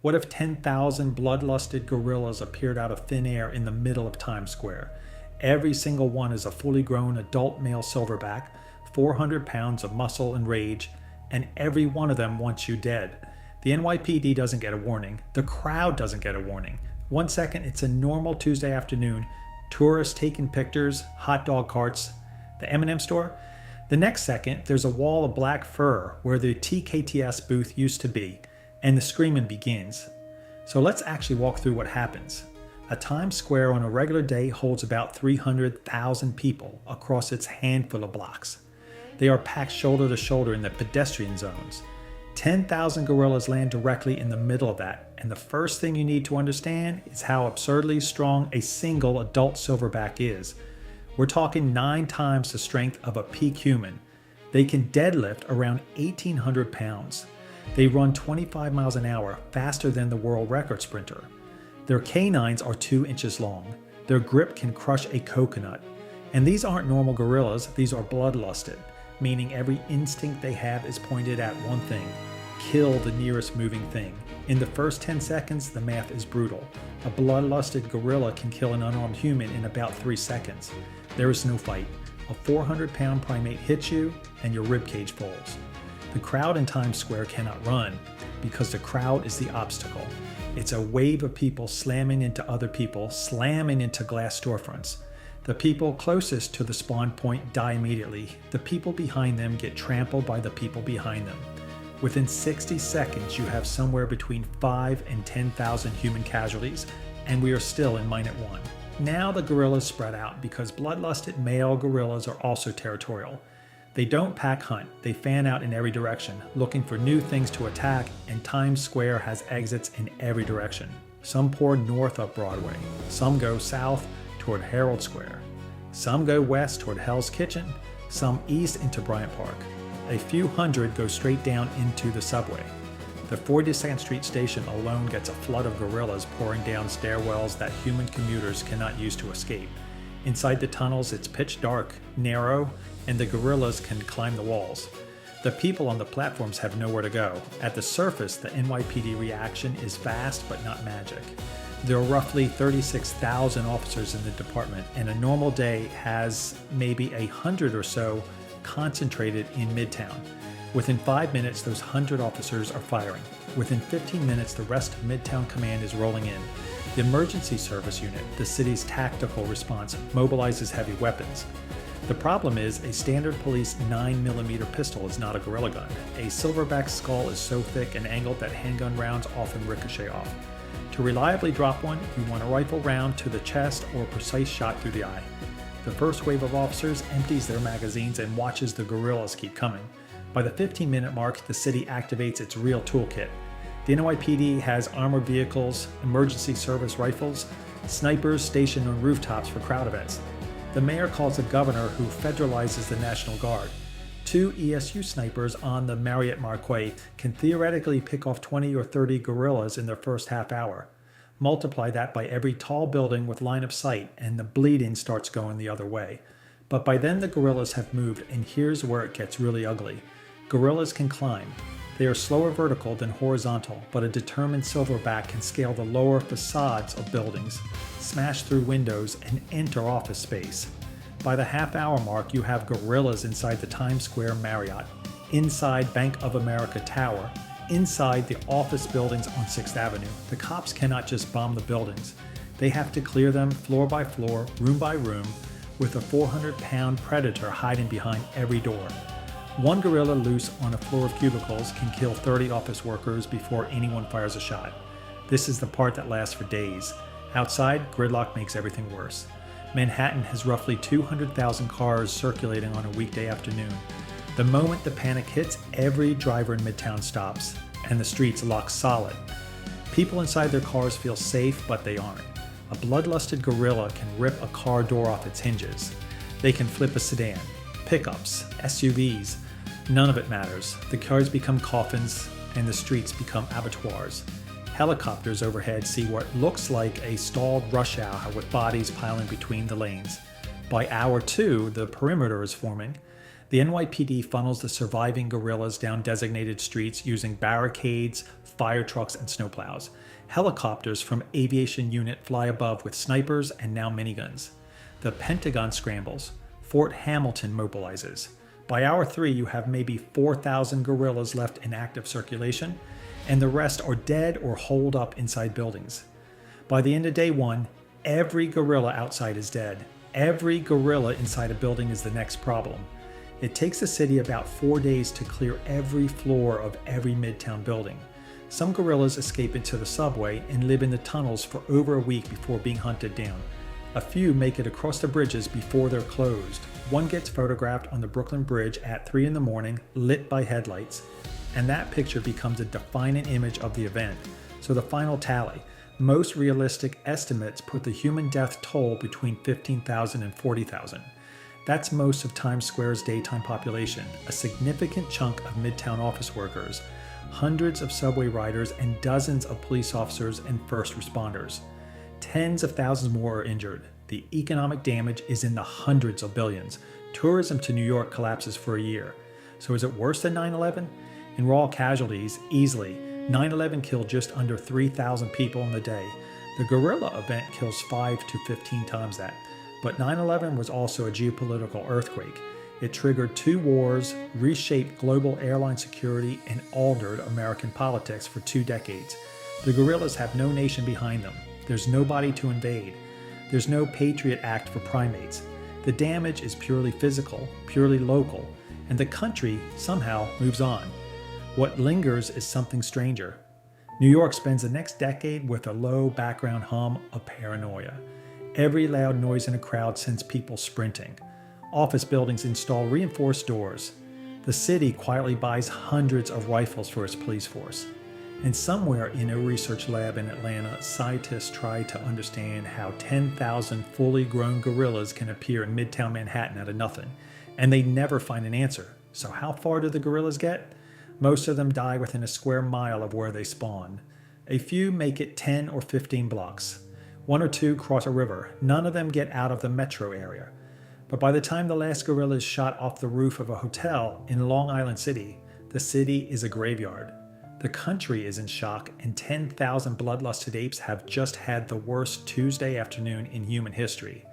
What if 10,000 bloodlusted gorillas appeared out of thin air in the middle of Times Square? Every single one is a fully grown adult male silverback, 400 pounds of muscle and rage, and every one of them wants you dead. The NYPD doesn't get a warning. The crowd doesn't get a warning. 1 second, it's a normal Tuesday afternoon. Tourists taking pictures, hot dog carts, the M&M store. The next second, there's a wall of black fur where the TKTS booth used to be, and the screaming begins. So let's actually walk through what happens. A Times Square on a regular day holds about 300,000 people across its handful of blocks. They are packed shoulder to shoulder in the pedestrian zones. 10,000 gorillas land directly in the middle of that, and the first thing you need to understand is how absurdly strong a single adult silverback is. We're talking 9 times the strength of a peak human. They can deadlift around 1,800 pounds. They run 25 miles an hour, faster than the world record sprinter. Their canines are 2 inches long. Their grip can crush a coconut. And these aren't normal gorillas, these are bloodlusted, meaning every instinct they have is pointed at one thing: kill the nearest moving thing. In the first 10 seconds, the math is brutal. A bloodlusted gorilla can kill an unarmed human in about 3 seconds. There is no fight. A 400-pound primate hits you, and your ribcage folds. The crowd in Times Square cannot run, because the crowd is the obstacle. It's a wave of people slamming into other people, slamming into glass storefronts. The people closest to the spawn point die immediately. The people behind them get trampled by the people behind them. Within 60 seconds, you have somewhere between 5 and 10,000 human casualties, and we are still in minute 1. Now the gorillas spread out because bloodlusted male gorillas are also territorial. They don't pack hunt, they fan out in every direction, looking for new things to attack, and Times Square has exits in every direction. Some pour north up Broadway, some go south toward Herald Square, some go west toward Hell's Kitchen, some east into Bryant Park. A few hundred go straight down into the subway. The 42nd Street station alone gets a flood of gorillas pouring down stairwells that human commuters cannot use to escape. Inside the tunnels, it's pitch dark, narrow, and the gorillas can climb the walls. The people on the platforms have nowhere to go. At the surface, the NYPD reaction is fast but not magic. There are roughly 36,000 officers in the department, and a normal day has maybe 100 or so concentrated in Midtown. Within 5 minutes, those 100 officers are firing. Within 15 minutes, the rest of Midtown Command is rolling in. The Emergency Service Unit, the city's tactical response, mobilizes heavy weapons. The problem is, a standard police 9mm pistol is not a gorilla gun. A silverback skull is so thick and angled that handgun rounds often ricochet off. To reliably drop one, you want a rifle round to the chest or a precise shot through the eye. The first wave of officers empties their magazines and watches the gorillas keep coming. By the 15-minute mark, the city activates its real toolkit. The NYPD has armored vehicles, emergency service rifles, snipers stationed on rooftops for crowd events. The mayor calls the governor, who federalizes the National Guard. 2 ESU snipers on the Marriott Marquis can theoretically pick off 20 or 30 gorillas in their first half hour. Multiply that by every tall building with line of sight, and the bleeding starts going the other way. But by then the gorillas have moved, and here's where it gets really ugly. Gorillas can climb. They are slower vertical than horizontal, but a determined silverback can scale the lower facades of buildings, smash through windows, and enter office space. By the half-hour mark, you have gorillas inside the Times Square Marriott, inside Bank of America Tower, inside the office buildings on 6th Avenue. The cops cannot just bomb the buildings. They have to clear them floor by floor, room by room, with a 400-pound predator hiding behind every door. One gorilla loose on a floor of cubicles can kill 30 office workers before anyone fires a shot. This is the part that lasts for days. Outside, gridlock makes everything worse. Manhattan has roughly 200,000 cars circulating on a weekday afternoon. The moment the panic hits, every driver in Midtown stops, and the streets lock solid. People inside their cars feel safe, but they aren't. A bloodlusted gorilla can rip a car door off its hinges. They can flip a sedan, pickups, SUVs. None of it matters. The cars become coffins, and the streets become abattoirs. Helicopters overhead see what looks like a stalled rush hour with bodies piling between the lanes. By hour 2, the perimeter is forming. The NYPD funnels the surviving gorillas down designated streets using barricades, fire trucks and snowplows. Helicopters from aviation unit fly above with snipers and now miniguns. The Pentagon scrambles. Fort Hamilton mobilizes. By hour 3, you have maybe 4,000 guerrillas left in active circulation, and the rest are dead or holed up inside buildings. By the end of day 1, every guerrilla outside is dead. Every guerrilla inside a building is the next problem. It takes the city about 4 days to clear every floor of every midtown building. Some guerrillas escape into the subway and live in the tunnels for over a week before being hunted down. A few make it across the bridges before they're closed. One gets photographed on the Brooklyn Bridge at 3 in the morning, lit by headlights, and that picture becomes a defining image of the event. So the final tally. Most realistic estimates put the human death toll between 15,000 and 40,000. That's most of Times Square's daytime population, a significant chunk of midtown office workers, hundreds of subway riders, and dozens of police officers and first responders. Tens of thousands more are injured. The economic damage is in the hundreds of billions. Tourism to New York collapses for a year. So is it worse than 9/11? In raw casualties, easily, 9/11 killed just under 3,000 people in the day. The guerrilla event kills 5 to 15 times that. But 9/11 was also a geopolitical earthquake. It triggered 2 wars, reshaped global airline security, and altered American politics for 2 decades. The guerrillas have no nation behind them. There's nobody to invade. There's no Patriot Act for primates. The damage is purely physical, purely local, and the country somehow moves on. What lingers is something stranger. New York spends the next decade with a low background hum of paranoia. Every loud noise in a crowd sends people sprinting. Office buildings install reinforced doors. The city quietly buys hundreds of rifles for its police force. And somewhere in a research lab in Atlanta, scientists try to understand how 10,000 fully grown gorillas can appear in midtown Manhattan out of nothing. And they never find an answer. So how far do the gorillas get? Most of them die within a square mile of where they spawn. A few make it 10 or 15 blocks. 1 or 2 cross a river. None of them get out of the metro area. But by the time the last gorilla is shot off the roof of a hotel in Long Island City, the city is a graveyard. The country is in shock, and 10,000 bloodlusted apes have just had the worst Tuesday afternoon in human history.